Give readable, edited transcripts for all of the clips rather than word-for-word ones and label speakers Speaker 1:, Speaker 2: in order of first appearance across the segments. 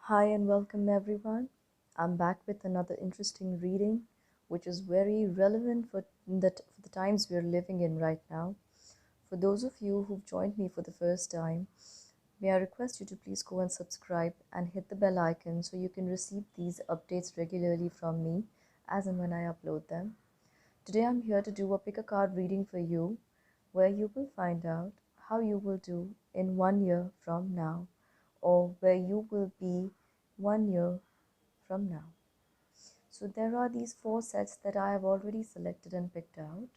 Speaker 1: Hi and welcome everyone. I'm back with another interesting reading, which is very relevant for the times we're living in right now. For those of you who've joined me for the first time, may I request you to please go and subscribe and hit the bell icon so you can receive these updates regularly from me as and when I upload them. Today I'm here to do a pick a card reading for you, where you will find out how you will do in 1 year from now, or where you will be 1 year from now. So there are these four sets that I have already selected and picked out.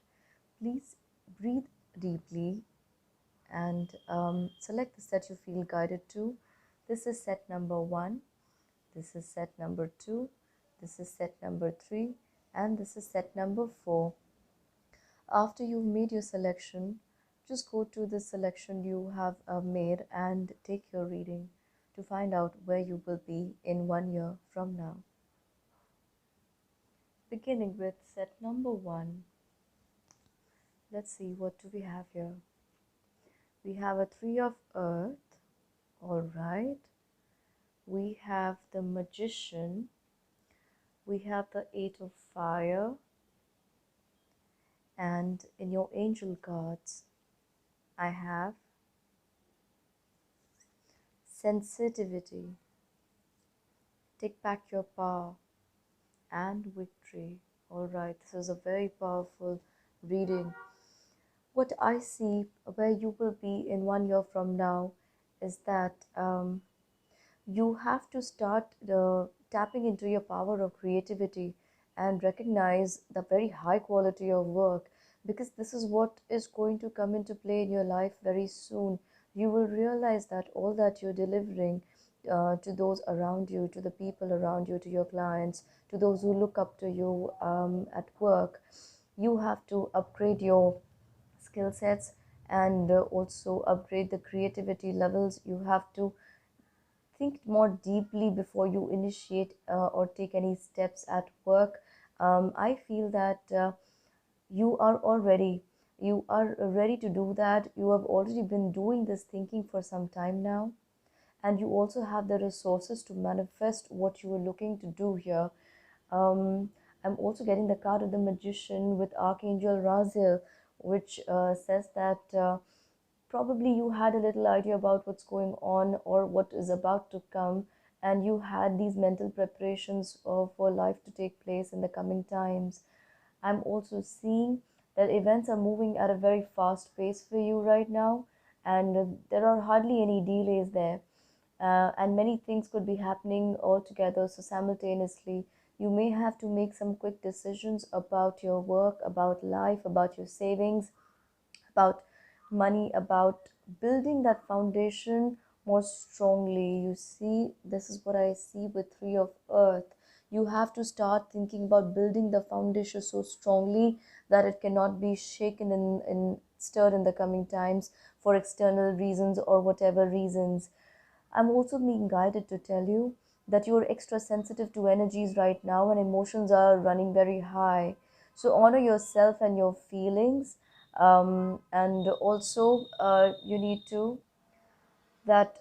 Speaker 1: Please breathe deeply and select the set you feel guided to. This is set number 1, this is set number 2, this is set number 3, and this is set number 4. After you've made your selection, just go to the selection you have made and take your reading to find out where you will be in 1 year from now. Beginning with set number 1, let's see, what do we have here? We have a 3 of earth, all right. We have the magician, we have the 8 of fire, and in your angel cards, I have sensitivity, take back your power, and victory. All right, this is a very powerful reading. What I see where you will be in 1 year from now is that you have to start tapping into your power of creativity and recognize the very high quality of work, because this is what is going to come into play in your life very soon. You will realize that all that you're delivering to those around you, to the people around you, to your clients, to those who look up to you at work, you have to upgrade your skill sets and also upgrade the creativity levels. You have to think more deeply before you initiate or take any steps at work. I feel that you are already you are ready to do that. You have already been doing this thinking for some time now, and you also have the resources to manifest what you are looking to do here. um, I'm also getting the card of the magician with Archangel Raziel, which says that probably you had a little idea about what's going on or what is about to come, and you had these mental preparations for life to take place in the coming times. I'm also seeing that events are moving at a very fast pace for you right now, and there are hardly any delays there. And many things could be happening all together, so simultaneously. You may have to make some quick decisions about your work, about life, about your savings, about money, about building that foundation more strongly. You see, this is what I see with 3 of earth. You have to start thinking about building the foundation so strongly that it cannot be shaken and stirred in the coming times for external reasons or whatever reasons. I'm also being guided to tell you that you're extra sensitive to energies right now and emotions are running very high. So honor yourself and your feelings. And also, you need to that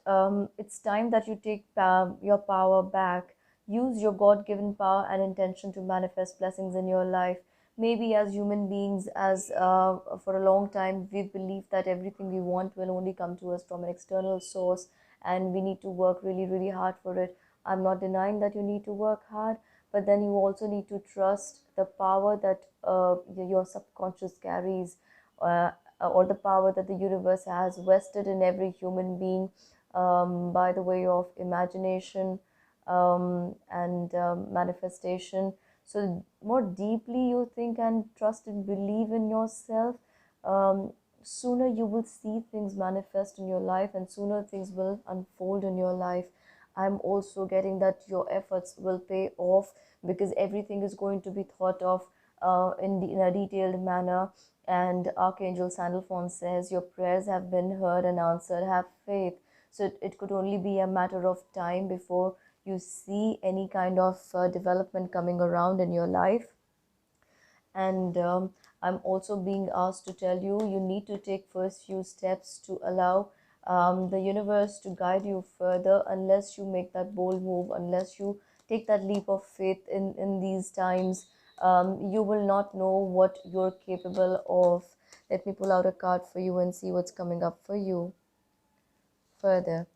Speaker 1: it's time that you take your power back. Use your God given power and intention to manifest blessings in your life. Maybe as human beings, as for a long time, we've believed that everything we want will only come to us from an external source, and we need to work really, really hard for it. I'm not denying that you need to work hard, but then you also need to trust the power that your subconscious carries. Uh, or the power that the universe has vested in every human being by the way of imagination and manifestation. So, more deeply you think and trust and believe in yourself, um, sooner you will see things manifest in your life, and sooner things will unfold in your life. I'm also getting that your efforts will pay off, because everything is going to be thought of in a detailed manner. And Archangel Sandalphon says, your prayers have been heard and answered. Have faith. So it could only be a matter of time before you see any kind of development coming around in your life. And I'm also being asked to tell you, you need to take first few steps to allow the universe to guide you further, unless you make that bold move, unless you take that leap of faith in these times. You will not know what you're capable of. Let me pull out a card for you and see what's coming up for you further.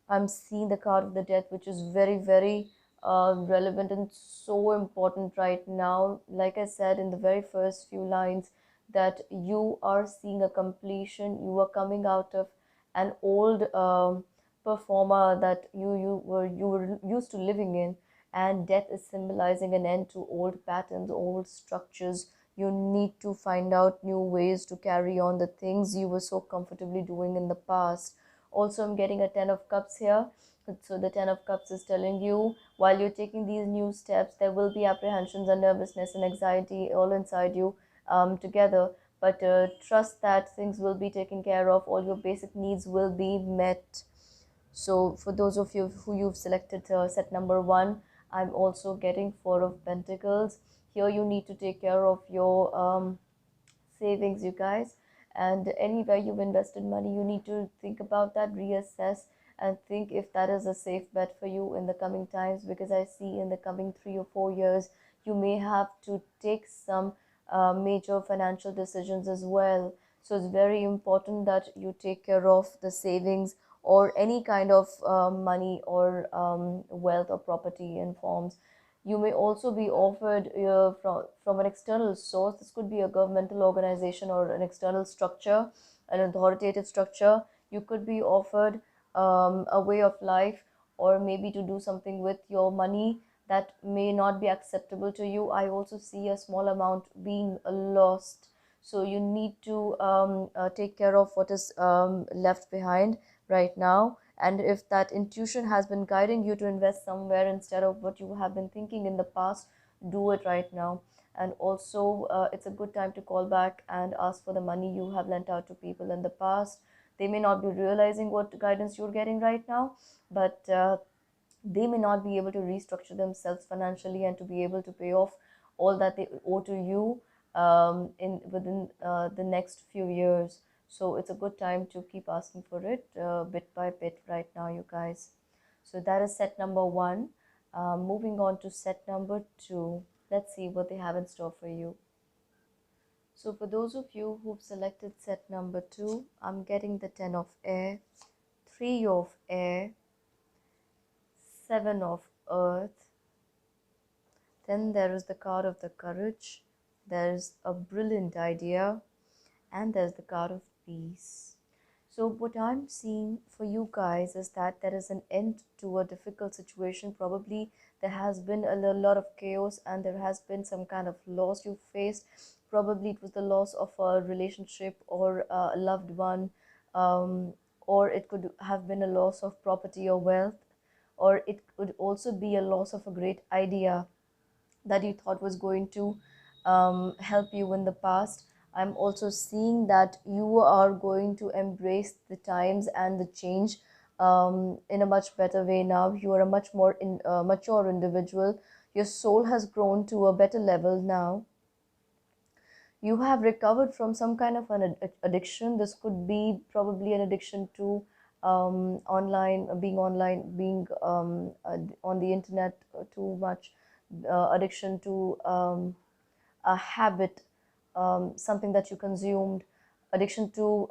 Speaker 1: I'm seeing the card of the death, which is very, very relevant and so important right now. Like I said in the very first few lines, that you are seeing a completion. You are coming out of an old performer that you were used to living in, and death is symbolizing an end to old patterns, old structures. You need to find out new ways to carry on the things you were so comfortably doing in the past. Also, I'm getting a 10 of cups here. So the 10 of cups is telling you, while you're taking these new steps, there will be apprehensions and nervousness and anxiety all inside you together. But trust that things will be taken care of. All your basic needs will be met. So for those of you who you've selected set number 1, I'm also getting 4 of pentacles. Here you need to take care of your savings, you guys, and anywhere you've invested money, you need to think about that, reassess, and think if that is a safe bet for you in the coming times, because I see in the coming 3 or 4 years you may have to take some major financial decisions as well. So it's very important that you take care of the savings or any kind of money or wealth or property in forms. You may also be offered from an external source. This could be a governmental organization or an external structure, an authoritative structure. You could be offered a way of life, or maybe to do something with your money that may not be acceptable to you. I also see a small amount being lost. So you need to take care of what is left behind right now. And if that intuition has been guiding you to invest somewhere instead of what you have been thinking in the past, do it right now. And also, it's a good time to call back and ask for the money you have lent out to people in the past. They may not be realizing what guidance you're getting right now, but they may not be able to restructure themselves financially and to be able to pay off all that they owe to you in within the next few years. So it's a good time to keep asking for it bit by bit right now, you guys. So that is set number 1. Moving on to set number 2. Let's see what they have in store for you. So for those of you who've selected set number 2, I'm getting the 10 of air, 3 of air, 7 of earth. Then there is the card of the courage. There's a brilliant idea. And there's the card of peace. So what I'm seeing for you guys is that there is an end to a difficult situation. Probably there has been a lot of chaos and there has been some kind of loss you faced. Probably it was the loss of a relationship or a loved one, or it could have been a loss of property or wealth, or it could also be a loss of a great idea that you thought was going to help you in the past. I'm also seeing that you are going to embrace the times and the change in a much better way now. You are a much more mature individual. Your soul has grown to a better level now. You have recovered from some kind of an addiction. This could be probably an addiction to online, being on the internet too much, addiction to a habit, something that you consumed, addiction to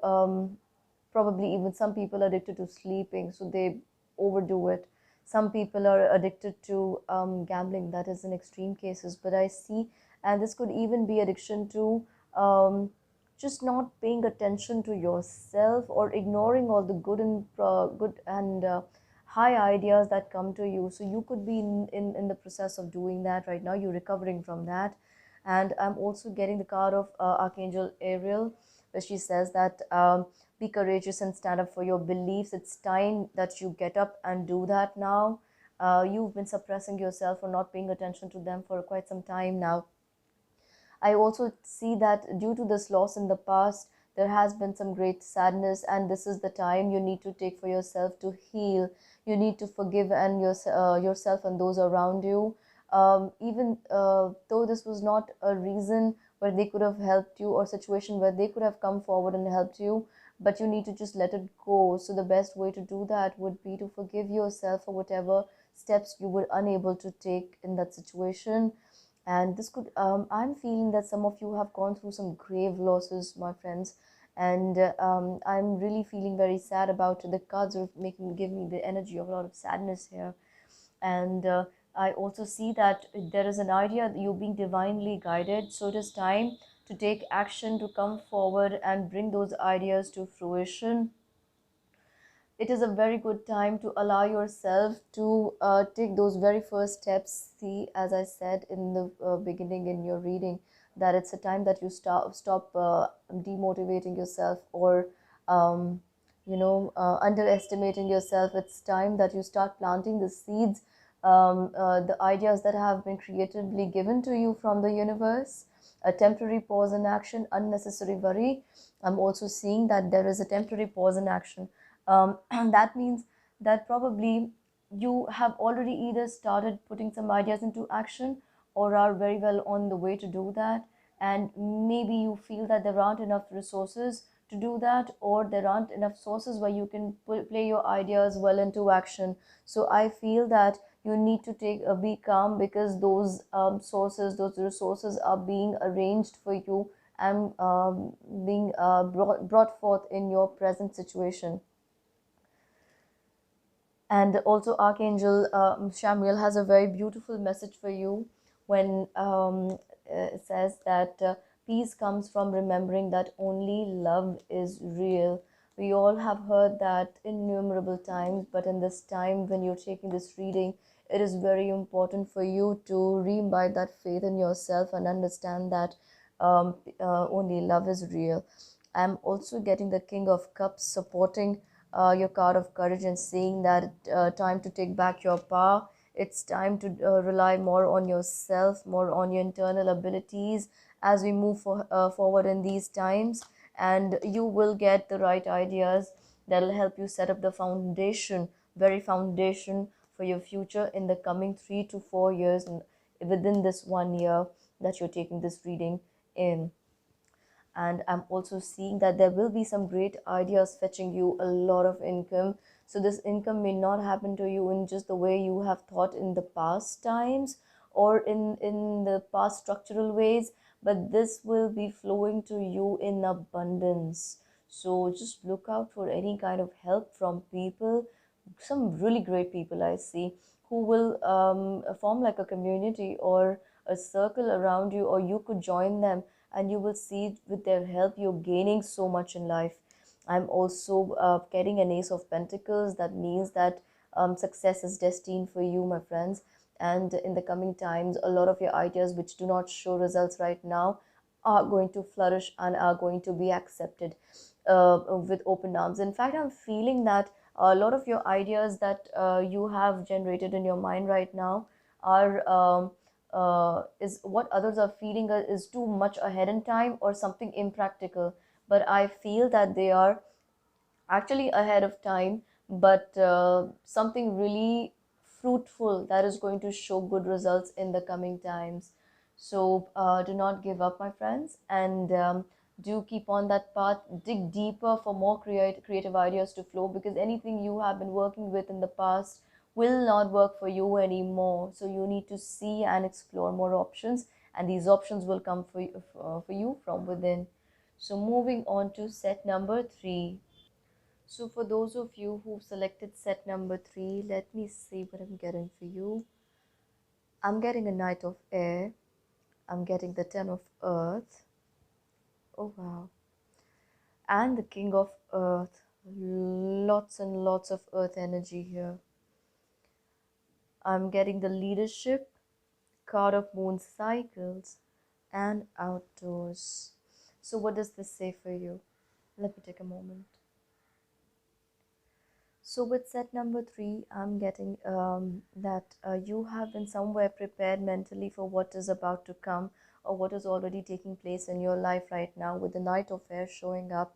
Speaker 1: probably even some people are addicted to sleeping, so they overdo it. Some people are addicted to gambling. That is in extreme cases, but I see, and this could even be addiction to just not paying attention to yourself or ignoring all the good and high ideas that come to you. So you could be in the process of doing that right now. You're recovering from that. And I'm also getting the card of Archangel Ariel, where she says that be courageous and stand up for your beliefs. It's time that you get up and do that now. You've been suppressing yourself or not paying attention to them for quite some time now. I also see that due to this loss in the past, there has been some great sadness, and this is the time you need to take for yourself to heal. You need to forgive and yourself and those around you. Even though this was not a reason where they could have helped you or situation where they could have come forward and helped you, but you need to just let it go. So the best way to do that would be to forgive yourself for whatever steps you were unable to take in that situation. And this could I'm feeling that some of you have gone through some grave losses, my friends, and I'm really feeling very sad about it. The cards are making give me the energy of a lot of sadness here. And I also see that there is an idea that you're being divinely guided, so it is time to take action, to come forward and bring those ideas to fruition. It is a very good time to allow yourself to take those very first steps. See, as I said in the beginning in your reading, that it's a time that you stop demotivating yourself, or underestimating yourself. It's time that you start planting the seeds, the ideas that have been creatively given to you from the universe. A temporary pause in action, unnecessary worry. I'm also seeing that there is a temporary pause in action. And that means that probably you have already either started putting some ideas into action, or are very well on the way to do that. And maybe you feel that there aren't enough resources to do that, or there aren't enough sources where you can play your ideas well into action. So I feel that you need to be calm, because those sources, those resources are being arranged for you, and being brought forth in your present situation. And also, Archangel Samuel has a very beautiful message for you when it says that peace comes from remembering that only love is real. We all have heard that innumerable times, but in this time when you're taking this reading, it is very important for you to re-imbibe that faith in yourself and understand that only love is real. I'm also getting the King of Cups supporting your card of courage, and saying that time to take back your power. It's time to rely more on yourself, more on your internal abilities as we move forward in these times. And you will get the right ideas that'll help you set up the foundation, very foundation for your future in the coming 3 to 4 years, within this 1 year that you're taking this reading in. And I'm also seeing that there will be some great ideas fetching you a lot of income. So this income may not happen to you in just the way you have thought in the past times, or in the past structural ways, but this will be flowing to you in abundance. So just look out for any kind of help from people, some really great people I see, who will form like a community or a circle around you, or you could join them, and you will see with their help you're gaining so much in life. I'm also getting an Ace of Pentacles. That means that success is destined for you, my friends. And in the coming times, a lot of your ideas which do not show results right now are going to flourish and are going to be accepted with open arms. In fact, I'm feeling that a lot of your ideas that you have generated in your mind right now are is what others are feeling is too much ahead in time, or something impractical. But I feel that they are actually ahead of time, but something really fruitful that is going to show good results in the coming times. So do not give up, my friends, and do keep on that path. Dig deeper for more creative ideas to flow, because anything you have been working with in the past will not work for you anymore. So you need to see and explore more options, and these options will come for you from within. So moving on to set number 3. So for those of you who've selected set number 3, let me see what I'm getting for you. I'm getting a Knight of Air. I'm getting the Ten of Earth. Oh wow. And the King of Earth. Lots and lots of Earth energy here. I'm getting the Leadership, card of Moon Cycles, and Outdoors. So what does this say for you? Let me take a moment. So with set number 3, I'm getting that you have been somewhere prepared mentally for what is about to come, or what is already taking place in your life right now. With the Knight of Air showing up,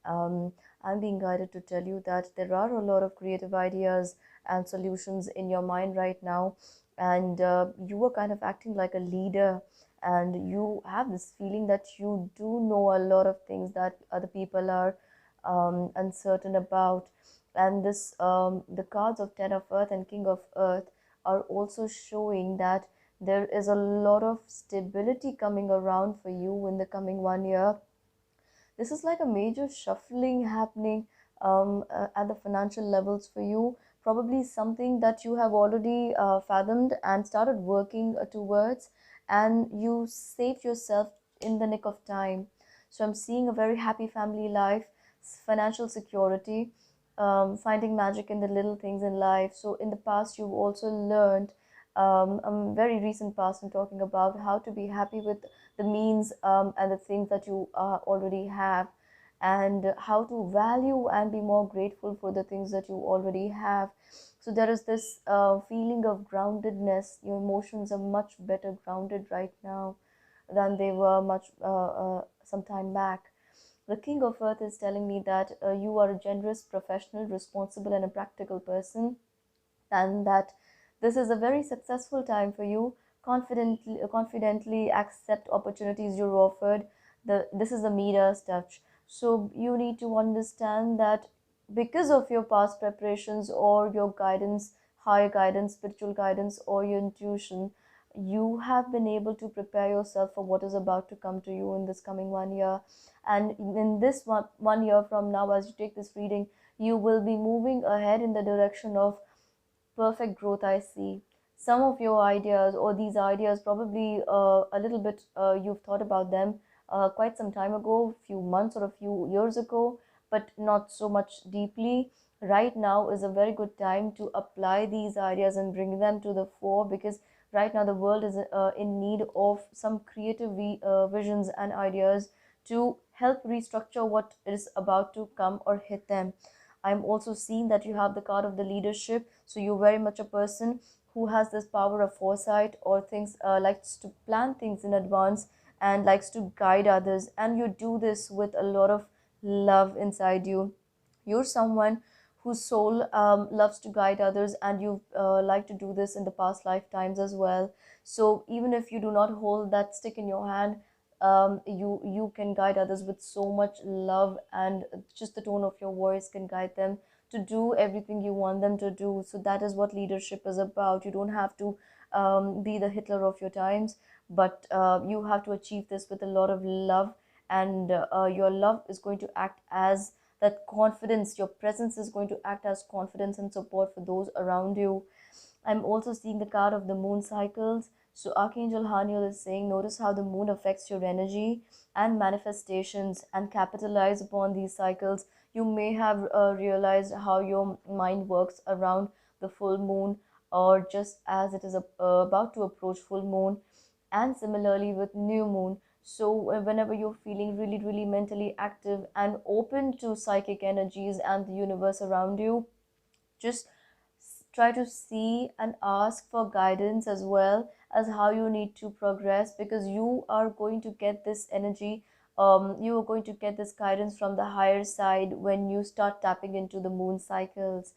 Speaker 1: um, I'm being guided to tell you that there are a lot of creative ideas and solutions in your mind right now, and you are kind of acting like a leader, and you have this feeling that you do know a lot of things that other people are uncertain about. And this the cards of Ten of Earth and King of Earth are also showing that there is a lot of stability coming around for you in the coming 1 year. This is like a major shuffling happening at the financial levels for you. Probably something that you have already fathomed and started working towards, and you saved yourself in the nick of time. So I'm seeing a very happy family life, financial security, finding magic in the little things in life. So in the past, you've also learned, very recent past, I'm talking about how to be happy with the means and the things that you already have, and how to value and be more grateful for the things that you already have. So there is this feeling of groundedness. Your emotions are much better grounded right now than they were much some time back. The King of Earth is telling me that you are a generous, professional, responsible, and a practical person, and that this is a very successful time for you. Confidently accept opportunities you're offered. This is the Midas touch. So you need to understand that because of your past preparations or your guidance, higher guidance, spiritual guidance, or your intuition, you have been able to prepare yourself for what is about to come to you in this coming 1 year. And in this 1 year from now, as you take this reading, you will be moving ahead in the direction of perfect growth. I see some of your ideas, or these ideas probably a little bit you've thought about them quite some time ago, few months or a few years ago, but not so much deeply. Right now is a very good time to apply these ideas and bring them to the fore, because right now the world is in need of some creative visions and ideas to help restructure what is about to come or hit them. I'm also seeing that you have the card of the leadership. So you're very much a person who has this power of foresight, or things likes to plan things in advance and likes to guide others. And you do this with a lot of love inside you. You're someone whose soul loves to guide others, and you like to do this in the past lifetimes as well. So even if you do not hold that stick in your hand, you can guide others with so much love, and just the tone of your voice can guide them to do everything you want them to do. So that is what leadership is about. You don't have to be the Hitler of your times, but you have to achieve this with a lot of love, and your love is going to act as that confidence. Your presence is going to act as confidence and support for those around you. I'm also seeing the card of the moon cycles. So Archangel Haniel is saying, notice how the moon affects your energy and manifestations, and capitalize upon these cycles. You may have realized how your mind works around the full moon, or just as it is about to approach full moon, and similarly with new moon. So whenever you're feeling really, really mentally active and open to psychic energies and the universe around you, just try to see and ask for guidance as well as how you need to progress, because you are going to get this energy. You are going to get this guidance from the higher side when you start tapping into the moon cycles.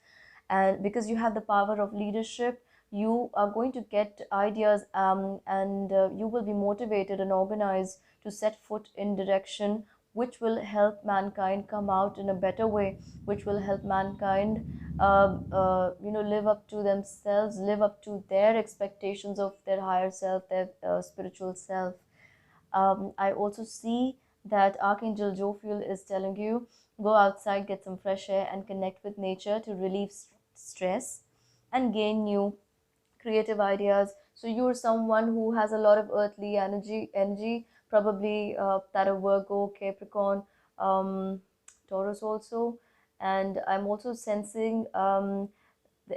Speaker 1: And because you have the power of leadership, you are going to get ideas, and you will be motivated and organized to set foot in direction which will help mankind come out in a better way, which will help mankind live up to themselves, live up to their expectations of their higher self, their spiritual self. I also see that Archangel Jophiel is telling you, go outside, get some fresh air, and connect with nature to relieve stress and gain new creative ideas. So you're someone who has a lot of earthly energy, probably that of Virgo, Capricorn, Taurus also. And I'm also sensing the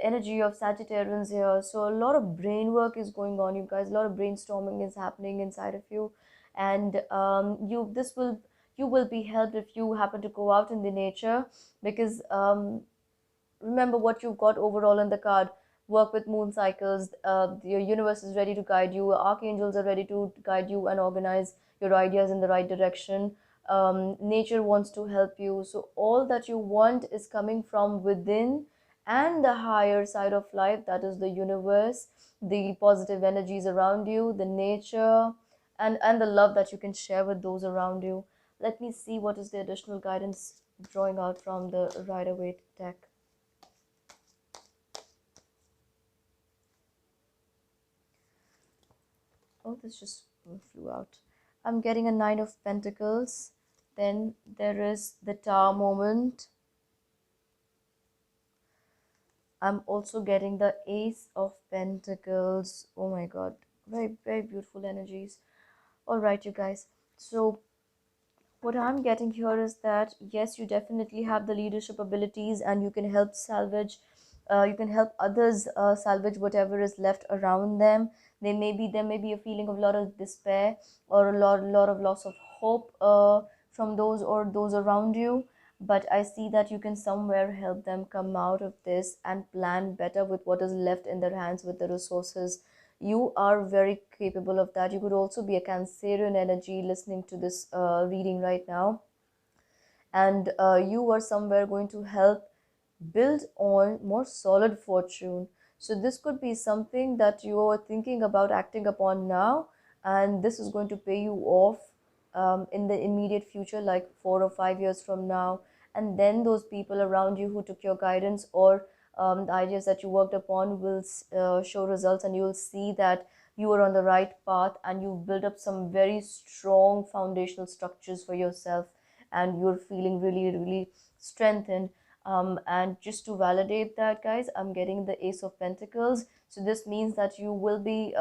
Speaker 1: energy of Sagittarians here. So a lot of brain work is going on, you guys. A lot of brainstorming is happening inside of you, and you will be helped if you happen to go out in the nature, because remember what you've got overall in the card. Work with moon cycles. Your universe is ready to guide you. Archangels are ready to guide you and organize your ideas in the right direction. Nature wants to help you. So all that you want is coming from within, and the higher side of life, that is the universe, the positive energies around you, the nature, and the love that you can share with those around you. Let me see what is the additional guidance drawing out from the Rider-Waite deck. Oh, this just flew out. I'm getting a Nine of Pentacles. Then there is the Tower moment. I'm also getting the Ace of Pentacles. Oh my god, very, very beautiful energies. All right, you guys. So what I'm getting here is that yes, you definitely have the leadership abilities and you can help salvage, you can help others salvage whatever is left around them. There may be a feeling of a lot of despair or a lot of loss of hope from those or those around you. But I see that you can somewhere help them come out of this and plan better with what is left in their hands with the resources. You are very capable of that. You could also be a Cancerian energy listening to this reading right now, and you are somewhere going to help build on more solid fortune. So this could be something that you are thinking about acting upon now, and this is going to pay you off in the immediate future, like 4 or 5 years from now. And then those people around you who took your guidance or the ideas that you worked upon will show results, and you will see that you are on the right path and you've built up some very strong foundational structures for yourself, and you're feeling really, really strengthened. And just to validate that, guys, I'm getting the Ace of Pentacles. So this means that you will be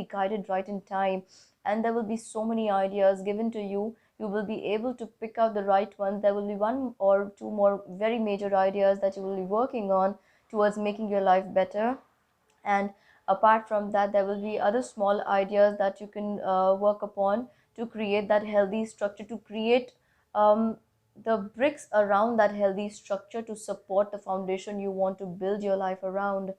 Speaker 1: guided right in time, and there will be so many ideas given to you. You will be able to pick out the right one. There will be one or two more very major ideas that you will be working on towards making your life better. And apart from that, there will be other small ideas that you can work upon to create that healthy structure, to create the bricks around that healthy structure to support the foundation you want to build your life around.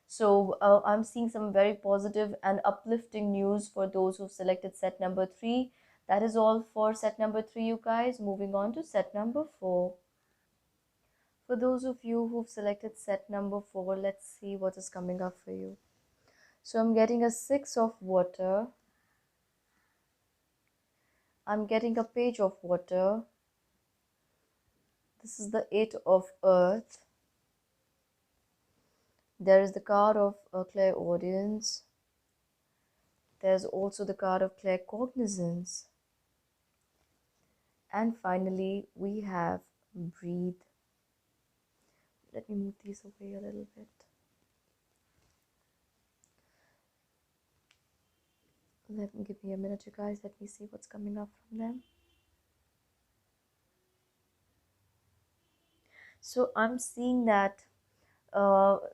Speaker 1: So I'm seeing some very positive and uplifting news for those who selected set number 3. That is all for set number 3, you guys. Moving on to set number 4. For those of you who've selected set number 4, let's see what is coming up for you. So I'm getting a 6 of water. I'm getting a page of water. This is the 8 of earth. There is the card of clairaudience. There's also the card of claircognizance. And finally, we have breathe. Let me move these away a little bit. Give me a minute, you guys. Let me see what's coming up from them. So I'm seeing that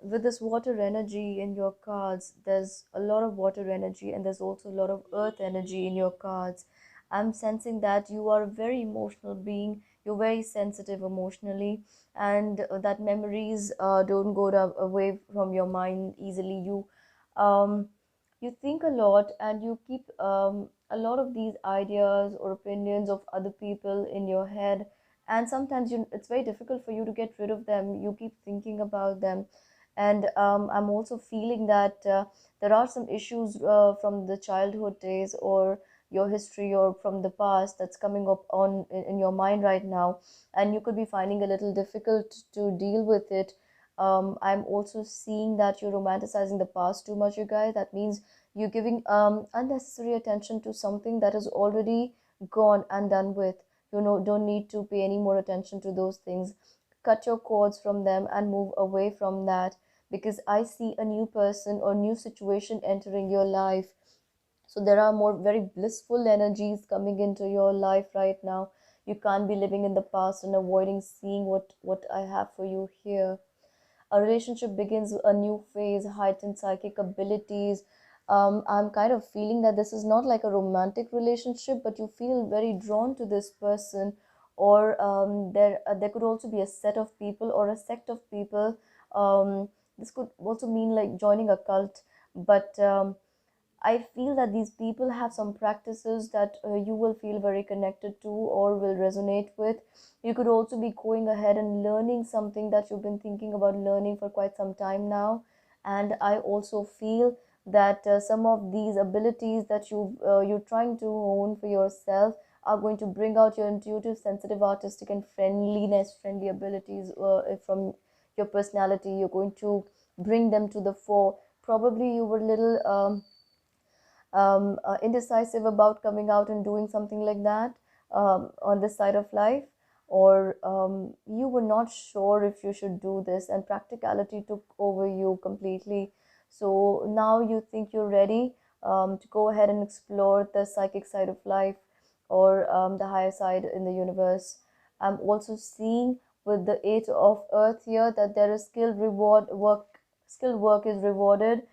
Speaker 1: with this water energy in your cards, there's a lot of water energy and there's also a lot of earth energy in your cards. I'm sensing that you are a very emotional being. You're very sensitive emotionally, and that memories don't go away from your mind easily. Um, you think a lot, and you keep a lot of these ideas or opinions of other people in your head, and sometimes it's very difficult for you to get rid of them. You keep thinking about them, and I'm also feeling that there are some issues from the childhood days or your history or from the past that's coming up in your mind right now, and you could be finding a little difficult to deal with it. I'm also seeing that you're romanticizing the past too much, you guys. That means you're giving unnecessary attention to something that is already gone and done with. Don't need to pay any more attention to those things. Cut your cords from them and move away from that, because I see a new person or new situation entering your life. So there are more very blissful energies coming into your life right now. You can't be living in the past and avoiding seeing what I have for you here. A relationship begins a new phase, heightened psychic abilities. I'm kind of feeling that this is not like a romantic relationship, but you feel very drawn to this person, or there could also be a set of people or a sect of people. This could also mean like joining a cult, but I feel that these people have some practices that you will feel very connected to or will resonate with. You could also be going ahead and learning something that you've been thinking about learning for quite some time now. And I also feel that some of these abilities that you're trying to hone for yourself are going to bring out your intuitive, sensitive, artistic, and friendly abilities from your personality. You're going to bring them to the fore. Probably you were a little indecisive about coming out and doing something like that on this side of life, or you were not sure if you should do this, and practicality took over you completely. So now you think you're ready to go ahead and explore the psychic side of life, or the higher side in the universe. I'm also seeing with the Eight of Earth here that there is skilled work is rewarded.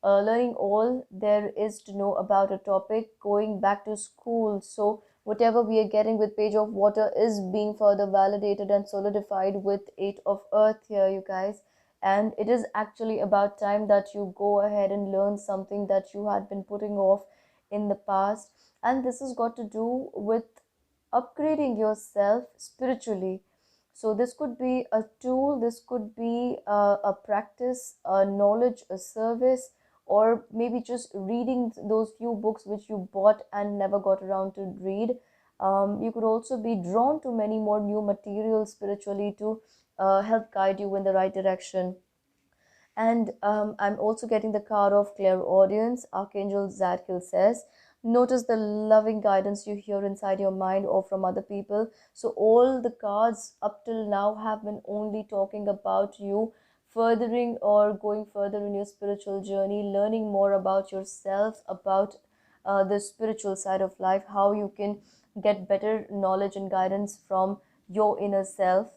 Speaker 1: Learning all there is to know about a topic, going back to school. So whatever we are getting with Page of Water is being further validated and solidified with Eight of Earth here, you guys. And it is actually about time that you go ahead and learn something that you had been putting off in the past. And this has got to do with upgrading yourself spiritually. So this could be a tool, this could be a practice, a knowledge, a service, or maybe just reading those few books which you bought and never got around to read. You could also be drawn to many more new materials spiritually to help guide you in the right direction. And I'm also getting the card of clairaudience. Archangel Zadkiel says, notice the loving guidance you hear inside your mind or from other people. So all the cards up till now have been only talking about you furthering or going further in your spiritual journey, learning more about yourself, about the spiritual side of life, how you can get better knowledge and guidance from your inner self.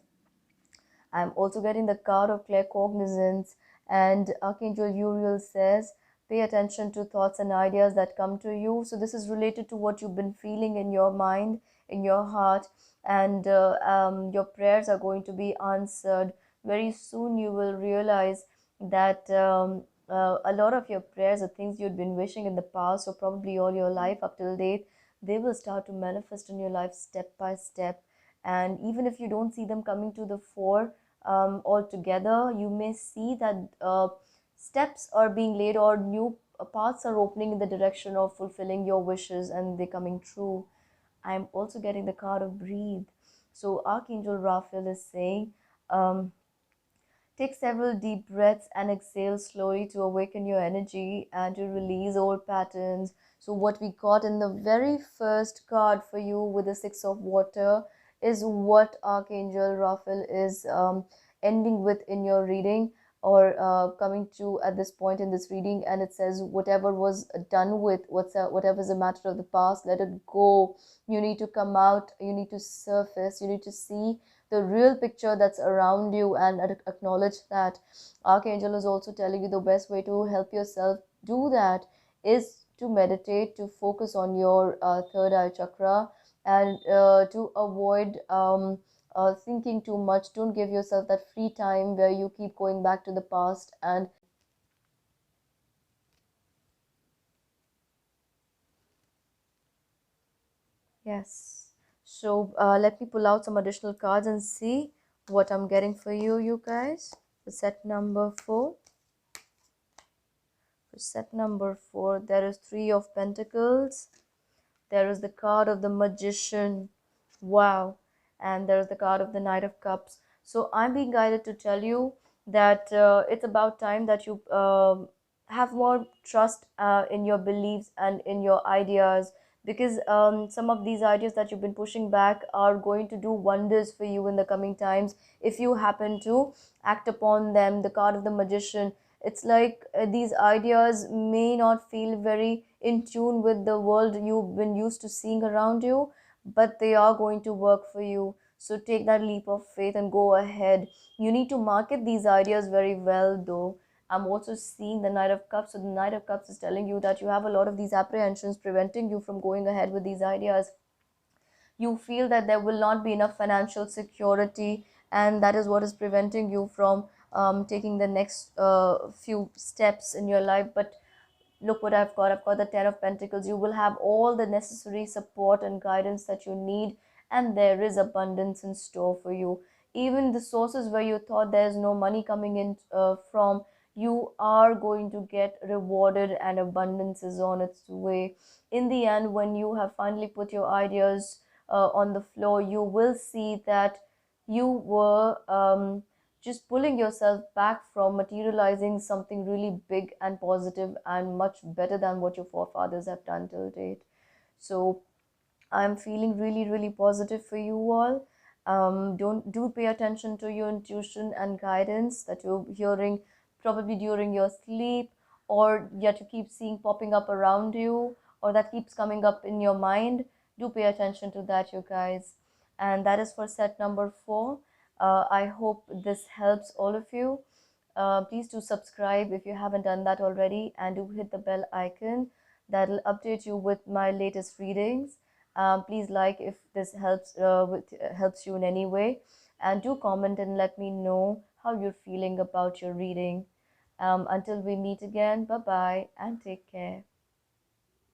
Speaker 1: I'm also getting the card of claircognizance, and Archangel Uriel says, pay attention to thoughts and ideas that come to you. So, this is related to what you've been feeling in your mind, in your heart, and your prayers are going to be answered. Very soon, you will realize that a lot of your prayers are things you'd been wishing in the past, or probably all your life up till date. They will start to manifest in your life step by step. And even if you don't see them coming to the fore altogether, you may see that steps are being laid, or new paths are opening in the direction of fulfilling your wishes and they coming true. I'm also getting the card of breathe. So Archangel Raphael is saying, um, take several deep breaths and exhale slowly to awaken your energy and to release old patterns. So, what we got in the very first card for you with the Six of Water is what Archangel Raphael is ending with in your reading, or coming to at this point in this reading. And it says, whatever was done with, whatever is a matter of the past, let it go. You need to come out, you need to surface, you need to see the real picture that's around you and acknowledge that. Archangel is also telling you the best way to help yourself do that is to meditate, to focus on your third eye chakra, and to avoid thinking too much. Don't give yourself that free time where you keep going back to the past. And yes, so let me pull out some additional cards and see what I'm getting for you, you guys. For set number 4. For set number 4, there is Three of Pentacles. There is the card of the Magician. Wow. And there is the card of the Knight of Cups. So I'm being guided to tell you that it's about time that you have more trust in your beliefs and in your ideas, because some of these ideas that you've been pushing back are going to do wonders for you in the coming times if you happen to act upon them. The card of the Magician, it's like these ideas may not feel very in tune with the world you've been used to seeing around you, but they are going to work for you. So take that leap of faith and go ahead. You need to market these ideas very well, though. I'm also seeing the Knight of Cups. So the Knight of Cups is telling you that you have a lot of these apprehensions preventing you from going ahead with these ideas. You feel that there will not be enough financial security, and that is what is preventing you from taking the next few steps in your life. But look what I've got. I've got the Ten of Pentacles. You will have all the necessary support and guidance that you need, and there is abundance in store for you. Even the sources where you thought there's no money coming in from, you are going to get rewarded, and abundance is on its way. In the end, when you have finally put your ideas on the floor, you will see that you were just pulling yourself back from materializing something really big and positive and much better than what your forefathers have done till date. So I'm feeling really, really positive for you all. Don't do pay attention to your intuition and guidance that you're hearing probably during your sleep, or yet you keep seeing popping up around you, or that keeps coming up in your mind. Do pay attention to that, you guys. And that is for set number 4. I hope this helps all of you. Please do subscribe if you haven't done that already, and do hit the bell icon. That'll update you with my latest readings. Please like if this helps you in any way, and do comment and let me know how you're feeling about your reading. Until we meet again, bye bye and take care.